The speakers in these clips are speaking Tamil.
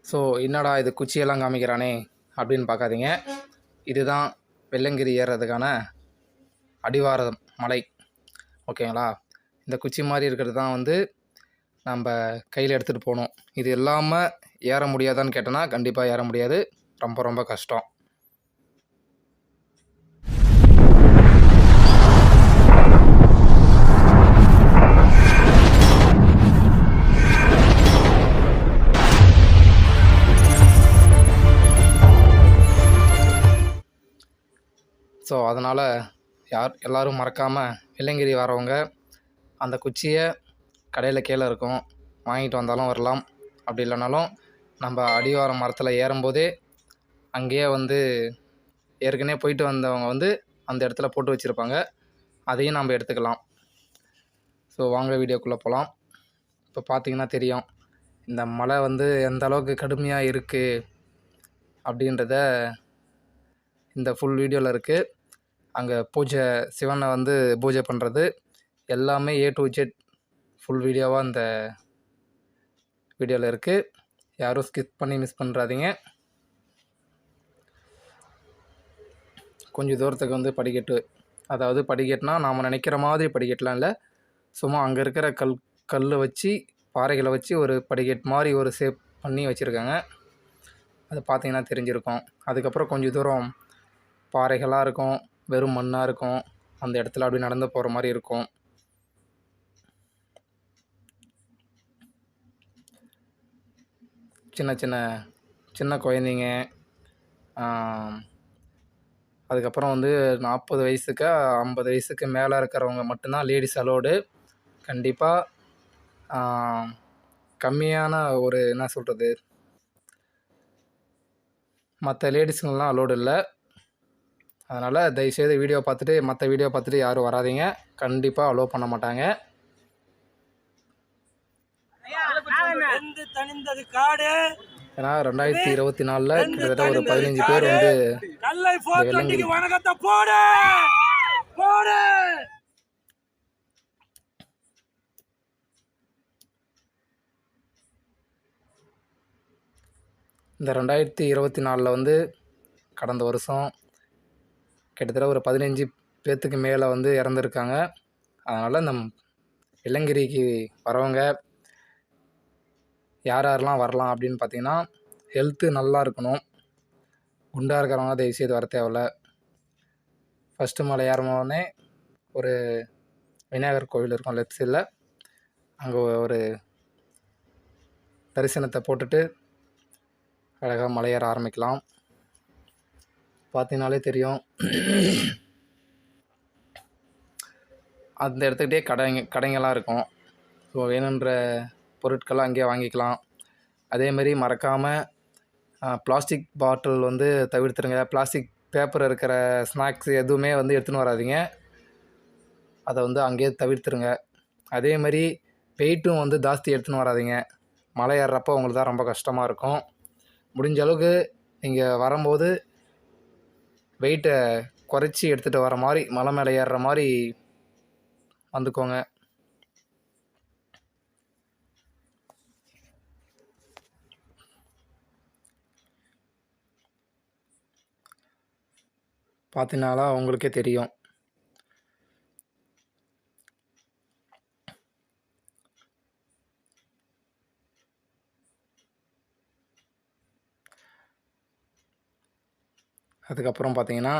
ஸோ என்னடா இது குச்சியெல்லாம் காமிக்கிறானே அப்படின்னு பார்க்காதீங்க. இதுதான் வெள்ளங்கிரி ஏறுறதுக்கான அடிவார மலை. ஓகேங்களா? இந்த குச்சி மாதிரி இருக்கிறது தான் வந்து நம்ம கையில் எடுத்துகிட்டு போகணும். இது இல்லாமல் ஏற முடியாதான்னு கேட்டோன்னா கண்டிப்பாக ஏற முடியாது. ரொம்ப ரொம்ப கஷ்டம். ஸோ அதனால் எல்லோரும் மறக்காமல் வெள்ளங்கிரி வரவங்க அந்த குச்சியை கடையில் கீழே இருக்கும், வாங்கிட்டு வந்தாலும் வரலாம். அப்படி இல்லைனாலும் நம்ம அடிவார மரத்தில் ஏறும்போதே அங்கேயே வந்து ஏற்கனவே போயிட்டு வந்தவங்க வந்து அந்த இடத்துல போட்டு வச்சுருப்பாங்க, அதையும் நம்ம எடுத்துக்கலாம். ஸோ வாங்க வீடியோக்குள்ளே போகலாம். இப்போ பார்த்திங்கன்னா தெரியும் இந்த மலை வந்து எந்த அளவுக்கு கடுமையாக இருக்குது அப்படின்றத இந்த ஃபுல் வீடியோவில் இருக்குது. அங்கே பூஜை, சிவனை வந்து பூஜை பண்ணுறது எல்லாமே A to Z ஃபுல் வீடியோவாக இந்த வீடியோவில் இருக்குது. யாரும் ஸ்கிப் பண்ணி மிஸ் பண்ணுறாதீங்க. கொஞ்சம் தூரத்துக்கு வந்து படிக்கட்டு, அதாவது படிக்கட்டுனா நாம் நினைக்கிற மாதிரி படிக்கட்டுலாம் இல்லை, சும்மா அங்கே இருக்கிற கல் வச்சு பாறைகளை வச்சு ஒரு படிக்கட்டு மாதிரி ஒரு ஷேப் பண்ணி வச்சுருக்காங்க. அது பார்த்திங்கன்னா தெரிஞ்சிருக்கும். அதுக்கப்புறம் கொஞ்சம் தூரம் பாறைகளாக இருக்கும், வெறும் மண்ணாக இருக்கும். அந்த இடத்துல அப்படி நடந்து போகிற மாதிரி இருக்கும். சின்ன குழந்தைங்க, அதுக்கப்புறம் வந்து 40 வயசுக்கு 50 வயசுக்கு மேலே இருக்கிறவங்க மட்டும்தான் லேடிஸ் அலோடு. கண்டிப்பாக கம்மியான ஒரு என்ன சொல்கிறது, மற்ற லேடிஸுங்கெலாம் அலோடு இல்லை. அதனால் தயவுசெய்து மற்ற வீடியோ பார்த்துட்டு யாரும் வராதிங்க. கண்டிப்பாக அலோவ் பண்ண மாட்டாங்க. ஏன்னா 2024 கிட்டத்தட்ட ஒரு 15 பேர் வந்து வெள்ளங்கிரி இந்த 2024 வந்து கடந்த வருஷம் கிட்டத்தட்ட ஒரு 15 பேர்த்துக்கு மேலே வந்து இறந்துருக்காங்க. அதனால் இந்த வெள்ளங்கிரிக்கு வரவங்க யாரெல்லாம் வரலாம் அப்படின்னு பார்த்தீங்கன்னா, ஹெல்த்து நல்லா இருக்கணும். குண்டாக இருக்கிறவங்க தயவுசெய்து வர தேவையில்ல. ஃபஸ்ட்டு மலை ஏறினோடனே ஒரு விநாயகர் கோவில் இருக்கும் லெஃப்ட் சைடில், அங்கே ஒரு தரிசனத்தை போட்டுட்டு அழகாக மலையேற ஆரம்பிக்கலாம். பார்த்தீங்கனாலே தெரியும், அந்த இடத்துக்கிட்டே கடைங்கள்லாம் இருக்கும். ஸோ வேணுன்ற பொருட்கள்லாம் அங்கேயே வாங்கிக்கலாம். அதேமாரி மறக்காமல் பிளாஸ்டிக் பாட்டில் வந்து தவிர்த்துருங்க. பிளாஸ்டிக் பேப்பர் இருக்கிற ஸ்நாக்ஸ் எதுவுமே வந்து எடுத்துன்னு வராதிங்க. அதை வந்து அங்கேயே தவிர்த்துருங்க. அதேமாதிரி வெயிட்டும் வந்து ஜாஸ்தி எடுத்துன்னு வராதிங்க. மலை ஏறுறப்போ உங்களுக்கு தான் ரொம்ப கஷ்டமாக இருக்கும். முடிஞ்ச அளவுக்கு நீங்கள் வரும்போது வெயிட்டை குறைச்சி எடுத்துகிட்டு வர மாதிரி, மலை மேலே ஏறுற மாதிரி வந்துக்கோங்க. பார்த்தினால உங்களுக்கே தெரியும். அதுக்கப்புறம் பார்த்திங்கன்னா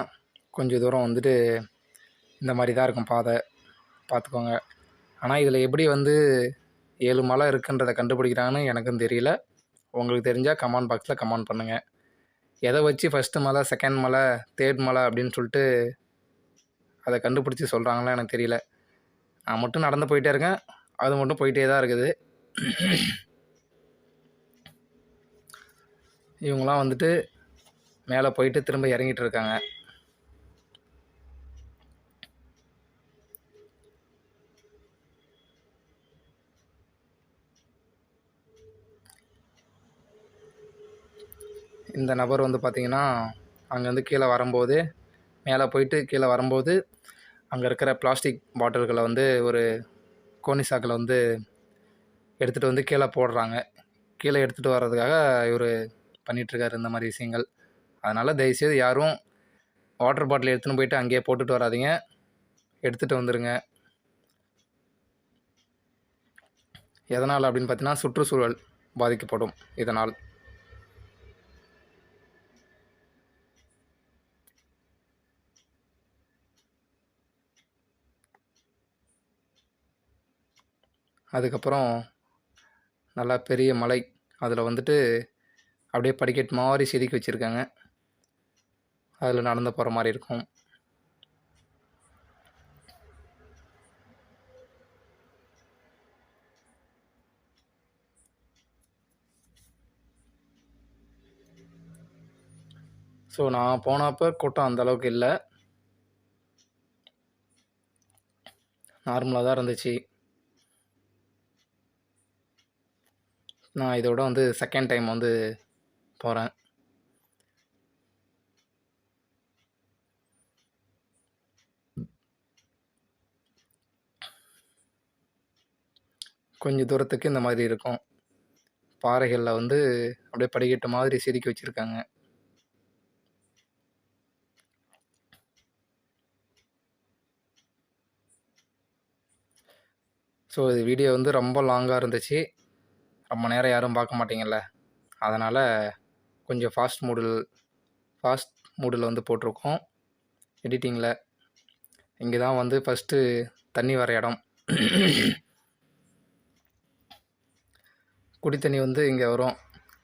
கொஞ்சம் தூரம் வந்துட்டு இந்த மாதிரி தான் இருக்கும் பாதை, பார்த்துக்கோங்க. ஆனால் இதில் எப்படி வந்து 7 மலை இருக்குன்றதை கண்டுபிடிக்கிறாங்கன்னு எனக்கும் தெரியல. உங்களுக்கு தெரிஞ்சால் கமெண்ட் பாக்ஸில் கமெண்ட் பண்ணுங்கள். எதை வச்சு ஃபஸ்ட்டு மலை, செகண்ட் மலை, தேர்ட் மலை அப்படின்னு சொல்லிட்டு அதை கண்டுபிடிச்சி சொல்கிறாங்களா எனக்கு தெரியல. நான் மட்டும் நடந்து போயிட்டே இருக்கேன், அது மட்டும் போயிட்டே தான் இருக்குது. இவங்களாம் வந்துட்டு மேலே போயிட்டு திரும்ப இறங்கிட்டு இருக்காங்க. இந்த நபர் வந்து பார்த்திங்கன்னா அங்கேருந்து கீழே வரும்போது, மேலே போயிட்டு கீழே வரும்போது அங்கே இருக்கிற பிளாஸ்டிக் பாட்டில்களை வந்து ஒரு கோனி சாக்கில் வந்து எடுத்துகிட்டு வந்து கீழே போடுறாங்க. கீழே எடுத்துகிட்டு வர்றதுக்காக இவர் பண்ணிகிட்ருக்காரு இந்த மாதிரி விஷயங்கள். அதனால் தயவுசெய்து யாரும் வாட்டர் பாட்டில் எடுத்துன்னு போயிட்டு அங்கேயே போட்டுட்டு வராதீங்க, எடுத்துகிட்டு வந்துடுங்க. எதனால் அப்படின்னு பார்த்தீங்கன்னா சுற்றுச்சூழல் பாதிக்கப்படும் இதனால். அதுக்கப்புறம் நல்லா பெரிய மலை, அதில் வந்துட்டு அப்படியே படிக்கட்டு மாதிரி செதுக்கி வச்சுருக்காங்க. அதில் நடந்து போகிற மாதிரி இருக்கும். ஸோ நான் போனப்போ கூட்டம் அந்தளவுக்கு இல்லை, நார்மலாக தான் இருந்துச்சு. நான் இதோட வந்து செகண்ட் டைம் வந்து போகிறேன். கொஞ்சம் தூரத்துக்கு இந்த மாதிரி இருக்கும். பாறைகளில் வந்து அப்படியே படிக்கட்டு மாதிரி செதுக்கி வச்சுருக்காங்க. ஸோ இது வீடியோ வந்து ரொம்ப லாங்காக இருந்துச்சு, ரொம்ப நேரம் யாரும் பார்க்க மாட்டீங்கள்ல, அதனால் கொஞ்சம் ஃபாஸ்ட் மூடில் வந்து போட்டிருக்கோம் எடிட்டிங்கில். இங்கே தான் வந்து ஃபஸ்ட்டு தண்ணி வர இடம். குடி தண்ணி வந்து இங்கே வரும்.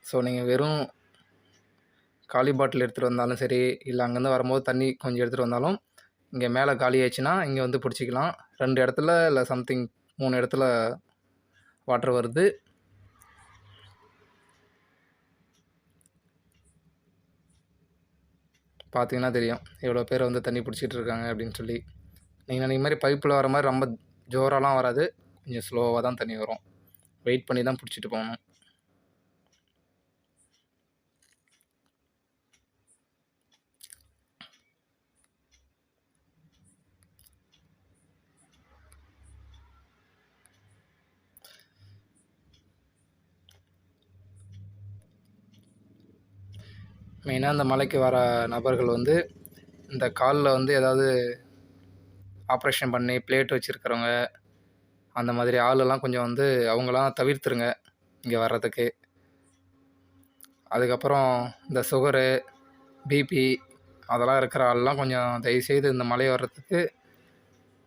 ஸோ நீங்கள் வெறும் காலி பாட்டில் எடுத்துகிட்டு வந்தாலும் சரி, இல்லை அங்கேருந்து வரும்போது தண்ணி கொஞ்சம் எடுத்துகிட்டு வந்தாலும், இங்கே மேலே காலி ஆயிடுச்சுன்னா இங்கே வந்து பிடிச்சிக்கலாம். 2 இடத்துல இல்லை சம்திங் 3 இடத்துல வாட்டர் வருது. பார்த்தீங்கன்னா தெரியும் எவ்வளோ பேர் வந்து தண்ணி பிடிச்சிட்டு இருக்காங்க அப்படின்னு சொல்லி. நீங்கள் நினைக்கிற மாதிரி பைப்பில் வர மாதிரி ரொம்ப ஜோராலாம் வராது, கொஞ்சம் ஸ்லோவாக தான் தண்ணி வரும். வெயிட் பண்ணி தான் பிடிச்சிட்டு போகணும். மெயினாக இந்த மலைக்கு வர நபர்கள் வந்து இந்த காலில் வந்து ஏதாவது ஆப்ரேஷன் பண்ணி பிளேட் வச்சுருக்கிறவங்க, அந்த மாதிரி ஆளெல்லாம் கொஞ்சம் வந்து அவங்களாம் தவிர்த்துருங்க இங்கே வர்றதுக்கு. அதுக்கப்புறம் இந்த சுகரு, பிபி அதெல்லாம் இருக்கிற ஆள்லாம் கொஞ்சம் தயவுசெய்து இந்த மலை வர்றதுக்கு,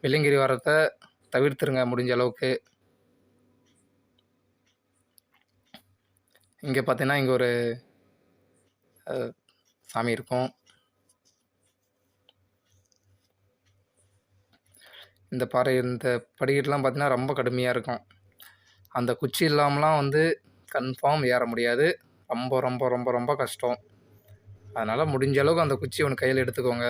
வெள்ளியங்கிரி வர்றத தவிர்த்துருங்க முடிஞ்ச அளவுக்கு. இங்கே பார்த்தீங்கன்னா இங்கே ஒரு சாமி இருக்கும். இந்த படிக்கட்டுலாம் பார்த்தீங்கன்னா ரொம்ப கடுமையாக இருக்கும். அந்த குச்சி இல்லாமலாம் வந்து கன்ஃபார்ம் ஏற முடியாது. ரொம்ப ரொம்ப ரொம்ப ரொம்ப கஷ்டம். அதனால் முடிஞ்ச அளவுக்கு அந்த குச்சி ஒன்று கையில் எடுத்துக்கோங்க.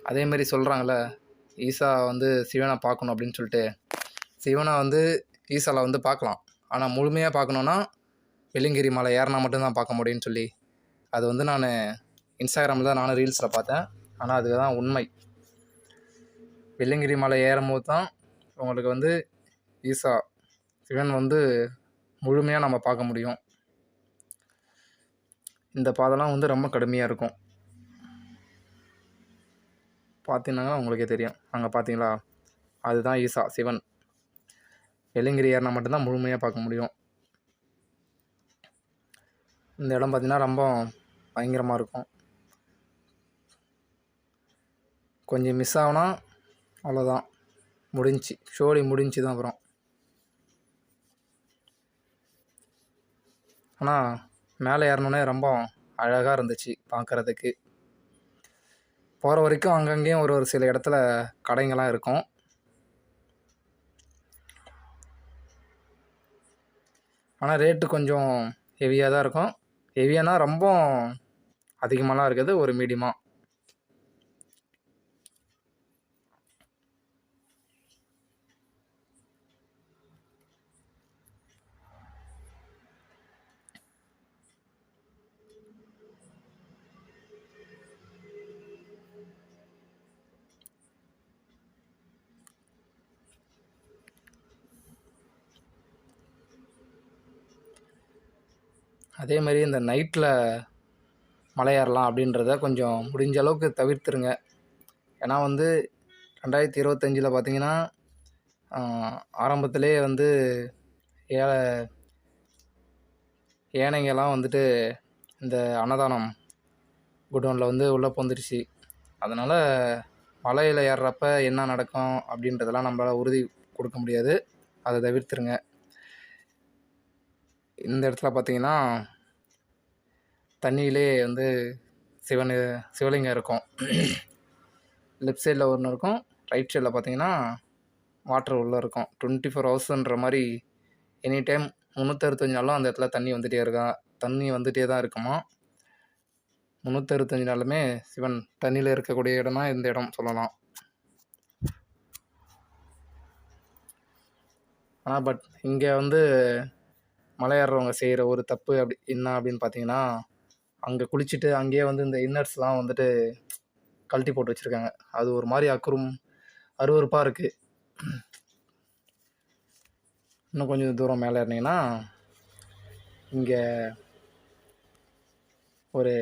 அதேமாரி சொல்கிறாங்கள, ஈசா வந்து சிவனை பார்க்கணும் அப்படின்னு சொல்லிட்டு. சிவனை வந்து ஈசாவில் வந்து பார்க்கலாம், ஆனால் முழுமையாக பார்க்கணுன்னா வெள்ளியங்கிரி மலை ஏறினா மட்டும்தான் பார்க்க முடியும்னு சொல்லி, அது வந்து நான் இன்ஸ்டாகிராமில் தான் நானும் ரீல்ஸில் பார்த்தேன். ஆனால் அதுதான் உண்மை. வெள்ளியங்கிரி மலை ஏறும்போது தான் உங்களுக்கு வந்து ஈசா சிவன் வந்து முழுமையாக நம்ம பார்க்க முடியும். இந்த பாதைலாம் வந்து ரொம்ப கடுமையாக இருக்கும். பார்த்தீங்கன்னா உங்களுக்கே தெரியும். அங்கே பார்த்தீங்களா, அதுதான் ஈசா சிவன். வெள்ளியங்கிரி ஏறினா மட்டும்தான் முழுமையாக பார்க்க முடியும். இந்த இடம் பார்த்திங்கன்னா ரொம்ப பயங்கரமாக இருக்கும். கொஞ்சம் மிஸ் ஆகுனா அவ்வளோதான், முடிஞ்சு ஷோலி முடிஞ்சு தான் அப்புறம். ஆனால் மேலே ஏறினோன்னே ரொம்ப அழகாக இருந்துச்சு பார்க்குறதுக்கு. போகிற வரைக்கும் அங்கங்கேயும் ஒரு சில இடத்துல கடைங்கள்லாம் இருக்கும். ஆனால் ரேட்டு கொஞ்சம் ஹெவியாக தான் இருக்கும். ஹெவியானா ரொம்ப அதிகமாகலாம் இருக்குது, ஒரு மீடியமாக. அதேமாரி இந்த நைட்டில் மலை ஏறலாம் அப்படின்றத கொஞ்சம் முடிஞ்ச அளவுக்கு தவிர்த்துருங்க. ஏன்னா வந்து 2025 பார்த்தீங்கன்னா ஆரம்பத்திலே வந்து ஏழை யானைங்கெல்லாம் வந்துட்டு இந்த அன்னதானம் குடோனில் வந்து உள்ளே பூந்துருச்சு. அதனால் மலையில் ஏறுறப்ப என்ன நடக்கும் அப்படின்றதெல்லாம் நம்மளால் உறுதி கொடுக்க முடியாது. அதை தவிர்த்துருங்க. இந்த இடத்துல பார்த்தீங்கன்னா தண்ணியிலே வந்து சிவலிங்கம் இருக்கும். லெஃப்ட் சைடில் ஒன்று இருக்கும், ரைட் சைடில் பார்த்தீங்கன்னா வாட்டர் உள்ளே இருக்கும். 24 ஹவர்ஸுன்ற மாதிரி எனி டைம் 365 நாளும் அந்த இடத்துல தண்ணி வந்துகிட்டே தான் இருக்குமா. 365 நாளுமே சிவன் தண்ணியில் இருக்கக்கூடிய இடம்னா இந்த இடம் சொல்லலாம். ஆனால் பட் இங்கே வந்து மலை ஏறுறவங்க செய்கிற ஒரு தப்பு என்ன அப்படின்னு பார்த்தீங்கன்னா, அங்கே குளிச்சுட்டு அங்கேயே வந்து இந்த இன்னர்ஸ்லாம் வந்துட்டு கழட்டி போட்டு வச்சுருக்காங்க. அது ஒரு மாதிரி அருவருப்பாக இருக்குது. இன்னும் கொஞ்சம் தூரம் மேலே ஏறினீங்கன்னா இங்கே ஒரு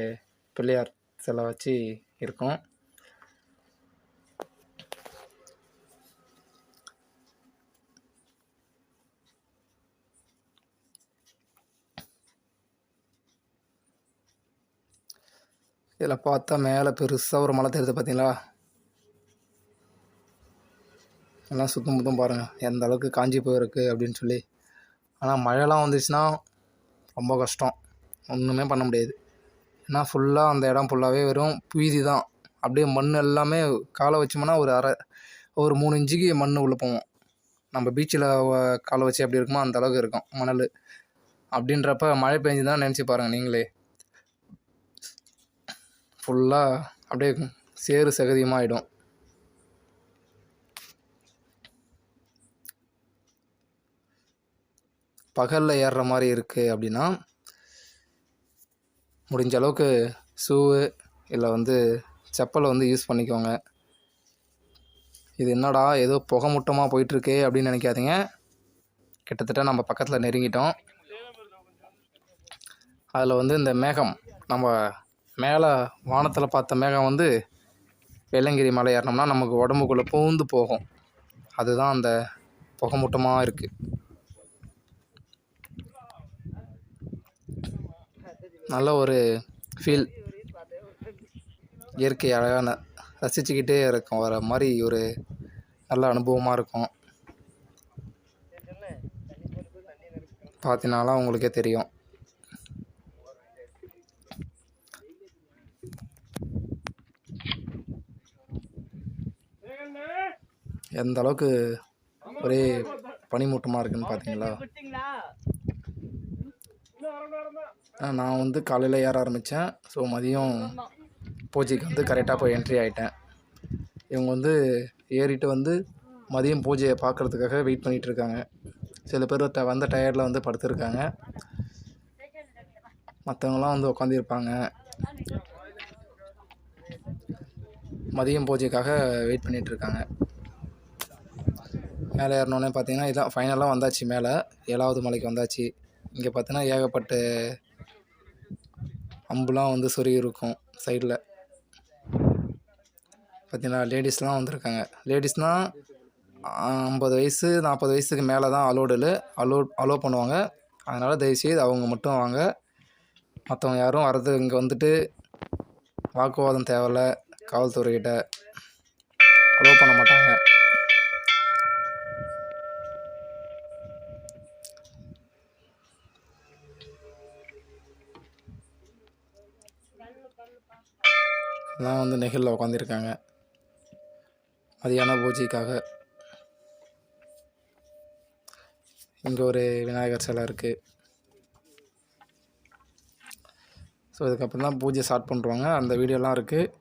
பிள்ளையார் சிலை வச்சு இருக்கும். இதில் பார்த்தா மேலே பெருசாக ஒரு மலை தெரியுது பார்த்தீங்களா? எல்லாம் சுத்தம் பாருங்கள் எந்த அளவுக்கு காஞ்சி போயிருக்கு அப்படின்னு சொல்லி. ஆனால் மழைலாம் வந்துச்சுன்னா ரொம்ப கஷ்டம், ஒன்றுமே பண்ண முடியாது. ஏன்னா ஃபுல்லாக அந்த இடம் ஃபுல்லாகவே வெறும் புழுதி தான். அப்படியே மண் எல்லாமே காலை வச்சோம்னா ஒரு 3 இன்ச்சுக்கு மண் உள்ளே போவோம். நம்ம பீச்சில் காலை வச்சு எப்படி இருக்குமோ அந்த அளவுக்கு இருக்கும் மணல். அப்படின்றப்ப மழை பெஞ்சு தான் நினச்சி பாருங்கள் நீங்களே. ஃபுல்லாக அப்படியே சேறு சகதியமாக ஆகிடும். பகலில் ஏறுற மாதிரி இருக்குது அப்படின்னா முடிஞ்ச அளவுக்கு ஷூவு இல்லை வந்து செப்பலை வந்து யூஸ் பண்ணிக்கோங்க. இது என்னடா ஏதோ புகை மூட்டமாக போயிட்டுருக்கே அப்படின்னு நினைக்காதீங்க. கிட்டத்தட்ட நம்ம பக்கத்தில் நெருங்கிட்டோம். அதில் வந்து இந்த மேகம், நம்ம மேலே வானத்தில் பார்த்த மேகம் வந்து வெள்ளங்கிரி மலை ஏறினோம்னா நமக்கு உடம்புக்குள்ளே பூந்து போகும். அதுதான் அந்த புகை மூட்டமாக இருக்குது. நல்ல ஒரு ஃபீல், இயற்கை அழகான ரசிச்சுக்கிட்டே இருக்கும் வர மாதிரி ஒரு நல்ல அனுபவமாக இருக்கும். பார்த்தீங்கனாலாம் உங்களுக்கே தெரியும். எந்த அளவுக்கு ஒரே பனிமூட்டமாக இருக்குதுன்னு பார்த்தீங்களா? நான் வந்து காலையில் ஏற ஆரம்பித்தேன். ஸோ மதியம் பூஜைக்கு வந்து கரெக்டாக போய் என்ட்ரி ஆகிட்டேன். இவங்க வந்து ஏறிட்டு வந்து மதியம் பூஜையை பார்க்குறதுக்காக வெயிட் பண்ணிகிட்ருக்காங்க. சில பேர் வந்த டயர்டில் வந்து படுத்துருக்காங்க. மற்றவங்களாம் வந்து உட்காந்துருப்பாங்க. மதியம் பூஜைக்காக வெயிட் பண்ணிகிட்ருக்காங்க. மேலே ஏறினோடனே பார்த்தீங்கன்னா இதான் ஃபைனலாக வந்தாச்சு. மேலே 7வது மலைக்கு வந்தாச்சு. இங்கே பார்த்தீங்கன்னா ஏகப்பட்ட அம்புலாம் வந்து சொருகி இருக்கும் சைடில். பார்த்தீங்கன்னா லேடிஸ்லாம் வந்திருக்காங்க. லேடிஸ்னால் 50 வயசு 40 வயசுக்கு மேலே தான் அலோவ் பண்ணுவாங்க. அதனால் தயவுசெய்து அவங்க மட்டும் வாங்க. மற்றவங்க யாரும் வர்றது இங்கே வந்துட்டு வாக்குவாதம் தேவையில்ல. காவல்துறைக்கிட்ட அலோவ் பண்ண மாட்டாங்க. எல்லாம் வந்து நெகிழில் உட்காந்துருக்காங்க மதியான பூஜைக்காக. இங்கே ஒரு விநாயகர் சிலை இருக்குது. ஸோ இதுக்கப்புறம் தான் பூஜை ஸ்டார்ட் பண்ணுறாங்க. அந்த வீடியோலாம் இருக்குது.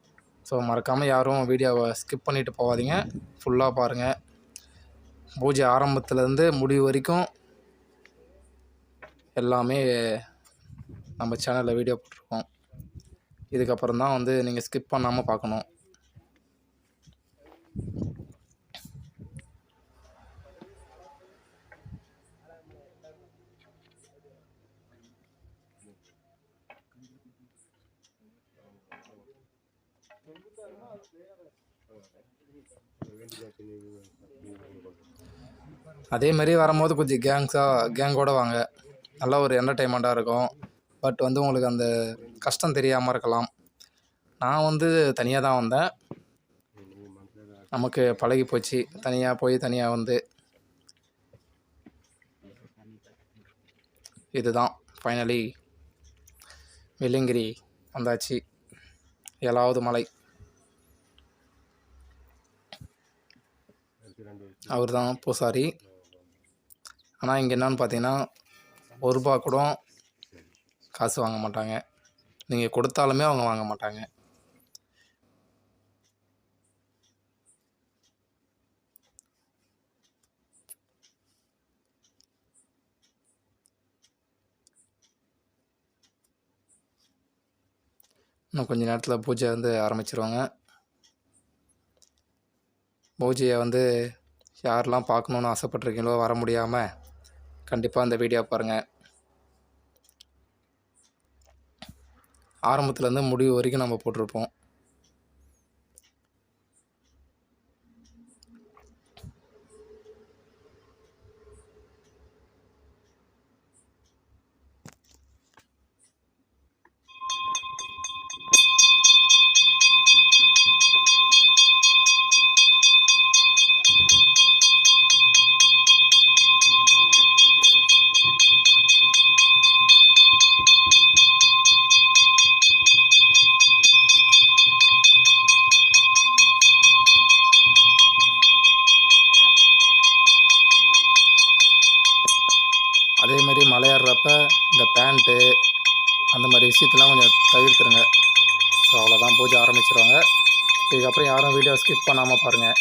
ஸோ மறக்காமல் யாரும் வீடியோவை ஸ்கிப் பண்ணிவிட்டு போகாதீங்க, ஃபுல்லாக பாருங்கள். பூஜை ஆரம்பத்துலேருந்து முடிவு வரைக்கும் எல்லாமே நம்ம சேனலில் வீடியோ போட்டிருக்கோம். இதுக்கப்புறம் தான் வந்து நீங்கள் ஸ்கிப் பண்ணாமல் பார்க்கணும். அதேமாரி வரும்போது கொஞ்சம் கேங்கோடு வாங்க. நல்ல ஒரு என்டர்டெயின்மெண்ட்டாக இருக்கும். பட் வந்து உங்களுக்கு அந்த கஷ்டம் தெரியாமல் இருக்கலாம். நான் வந்து தனியாக தான் வந்தேன். நமக்கு பழகி போச்சு தனியாக போய் தனியாக வந்து. இதுதான் ஃபைனலி வெள்ளியங்கிரி வந்தாச்சு. 7வது மலை. அவர் தான் பூசாரி. ஆனால் இங்கே என்னன்னு பார்த்தீங்கன்னா ₹1 கூட காசு வாங்க மாட்டாங்க. நீங்கள் கொடுத்தாலுமே அவங்க வாங்க மாட்டாங்க. இன்னும் கொஞ்சம் நேரத்தில் பூஜை வந்து ஆரம்பிச்சிருவாங்க. பூஜையை வந்து யாரெல்லாம் பார்க்கணுன்னு ஆசைப்பட்ருக்கீங்களோ வர முடியாமல் கண்டிப்பாக இந்த வீடியோ பாருங்கள். ஆரம்பத்துலேருந்து முடிவு வரைக்கும் நம்ம போட்டிருப்போம். அதேமாரி மலையேறப்ப இந்த பேண்ட்டு அந்த மாதிரி விஷயத்தெல்லாம் கொஞ்சம் தவிர்த்துருங்க. ஸோ அவ்வளோதான், பூஜை ஆரம்பிச்சிருவாங்க. இதுக்கப்புறம் யாரும் வீடியோ ஸ்கிப் பண்ணாமல் பாருங்கள்.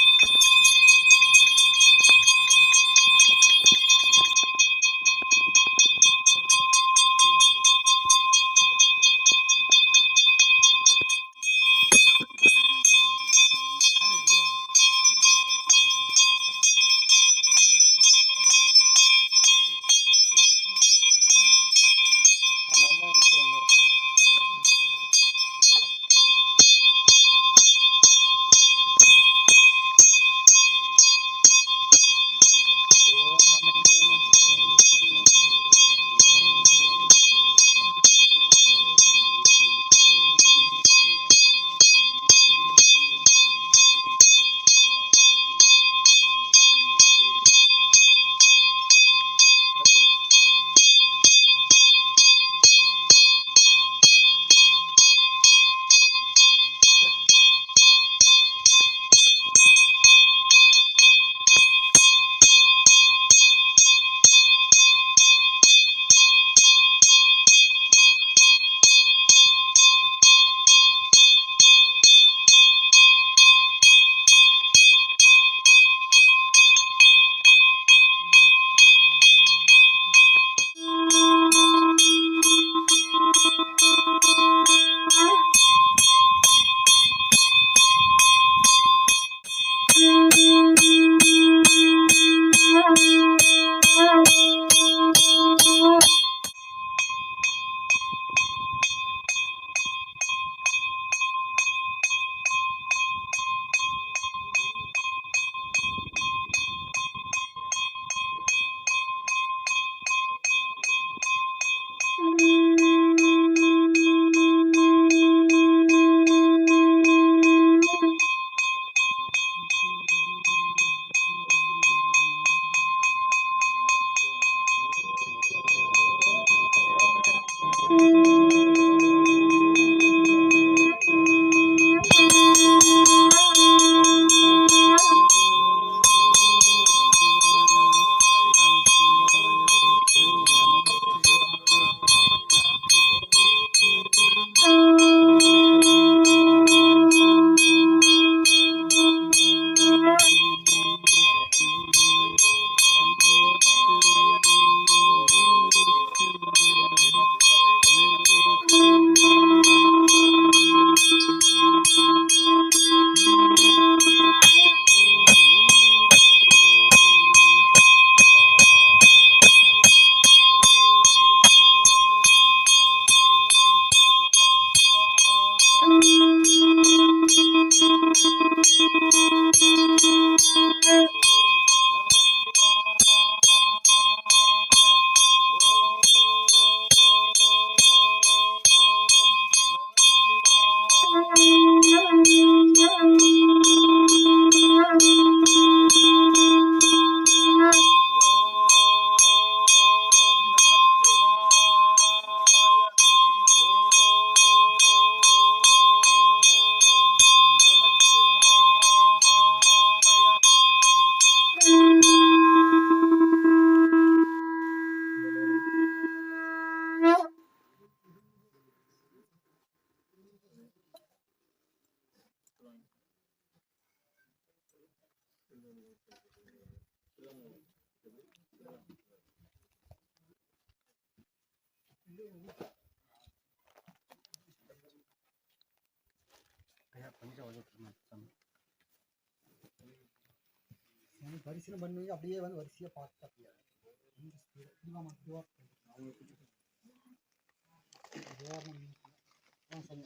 தரிசனம் பண்ணுவீங்க, அப்படியே வந்து வரிசையா பார்த்து அப்படியே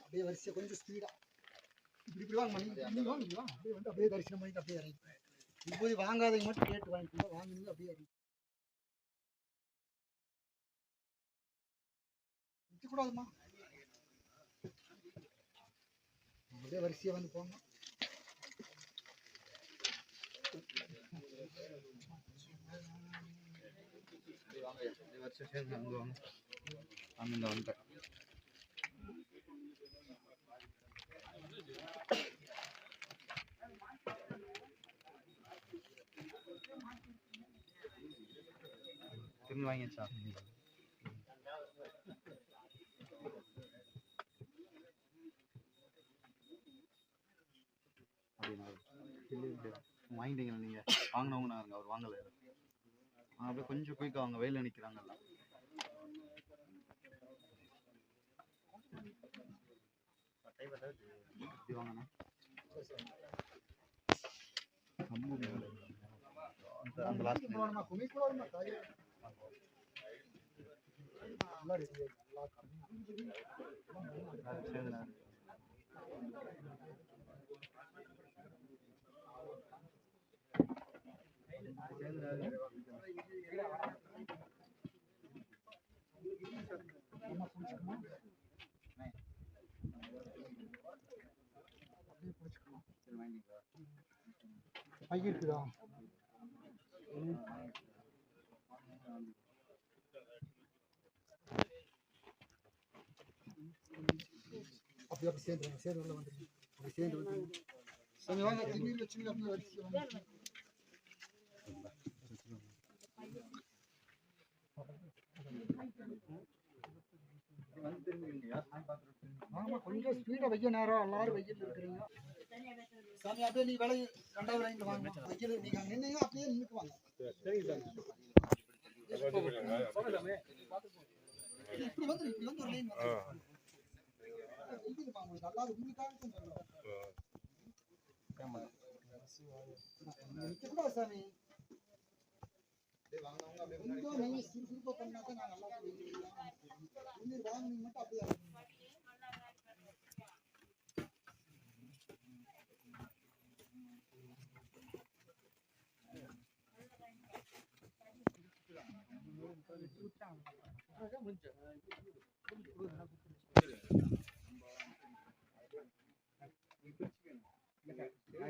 அப்படியே வரிசையா கொஞ்சம் ஸ்பீடா இப்படி வாங்க அப்படியே வந்து அப்படியே தரிசனம் பண்ணிட்டு அப்படியே இறங்கி இப்போது வாங்காதவங்க மட்டும் கேட்டு வாங்கிக்கோங்க, வாங்கினீங்க அப்படியே இறங்கி கூடாதுமா, அப்படியே வரிசையா வந்து போங்க. திரும்பி வாங்கிச்சா வாங்கிட்டீங்களா நீங்க? வாங்கினவங்க நான் அவர் வாங்கலை. அப்படியே கொஞ்சம் குயிக்காக வாங்க, வெயில நிற்கிறாங்கல்ல. இப்படி வாங்கண்ணா. அந்த லாஸ்ட் பை இருக்குதா? அப்படியே அப்படி சேர்ந்து சேர்ந்து உள்ள வந்துருங்க, அப்படி சேர்ந்து வந்து சரி வாங்க, திடீர்னு வச்சுங்க அப்படியே வரிசை வாங்க. ஆமா கொஞ்சம் ஸ்பீடா வைக்க நேரம், எல்லாரும் வெயில் இருக்கிறீங்க சாமி. அப்படியே நீ விலை 2வது லைன்ல வாங்க, வெயில் நீங்க நின்னீங்க அப்படியே நின்னுக்குவாங்க. இப்படி வந்து ஒரு லைன் நிக்கக்கூடாது சாமி. கொஞ்சம் நீங்க சுறுசுறுப்பா பண்ணாதான் நான் நல்லா வாங்கினீங்க மட்டும் அப்படியே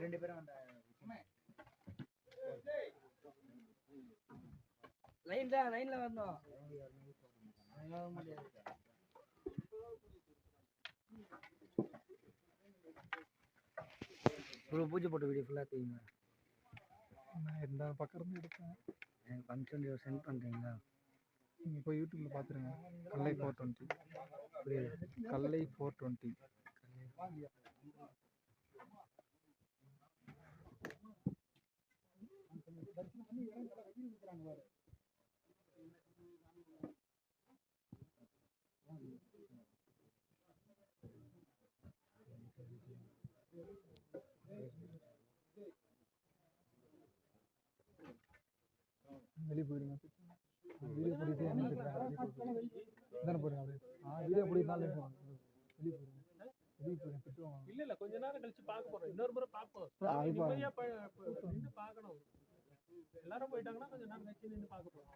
ரெண்டு பேரும் லைன்ல வரணும். பூஜை போட்ட வீடியோ ஃபுல்லாக தெரியுமா? நான் எந்த பக்கம் இருந்து எடுப்பேன். எனக்கு ஃபங்க்ஷன் சென்ட் பண்ணுறீங்களா? நீங்கள் போய் யூடியூப்பில் பார்த்துருங்க. கல்லை 420. கல்லை 420. வெளியே போயிடுங்க. வீடியோ பிடிச்சி என்ன தானே போடுங்க. அப்படியே வீடியோ பிடிச்சாலும் வெளியே போயிடுங்க. திட்டுவாங்க. இல்ல கொஞ்ச நேரம் கழிச்சு பார்க்க போறோம். இன்னொரு முறை பார்ப்போம். அது நிம்மதியா நின்று பார்க்கணும். எல்லாரும் போயிட்டாங்கன்னா கொஞ்ச நேரம் கழிச்சு நின்று பார்க்க போறோம்.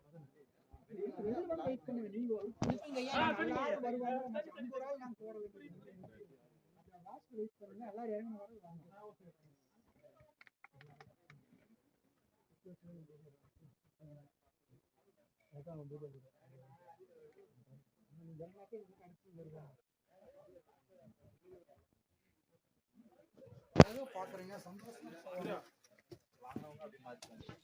பாக்குறீங்க சந்தோஷம். வாங்கினவங்க அப்படி மாற்றிக்கோங்க.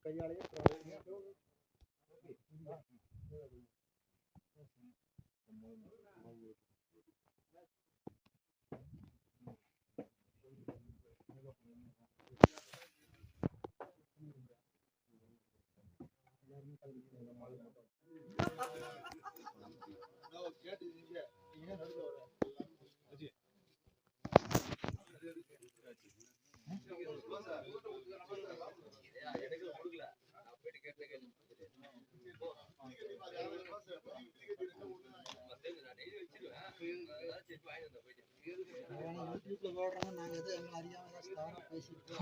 கையாலேயே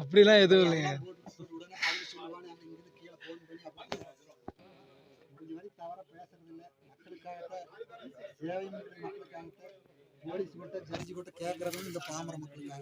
அப்படிலாம் எதுவும் இல்லைங்க. தவற பேசுறது இல்லை. மக்களுக்காக சேவை மக்களுக்காக போலீஸ் கிட்ட ஜட்ஜி கிட்ட கேட்கறதும் இந்த பாமர மக்களுக்காக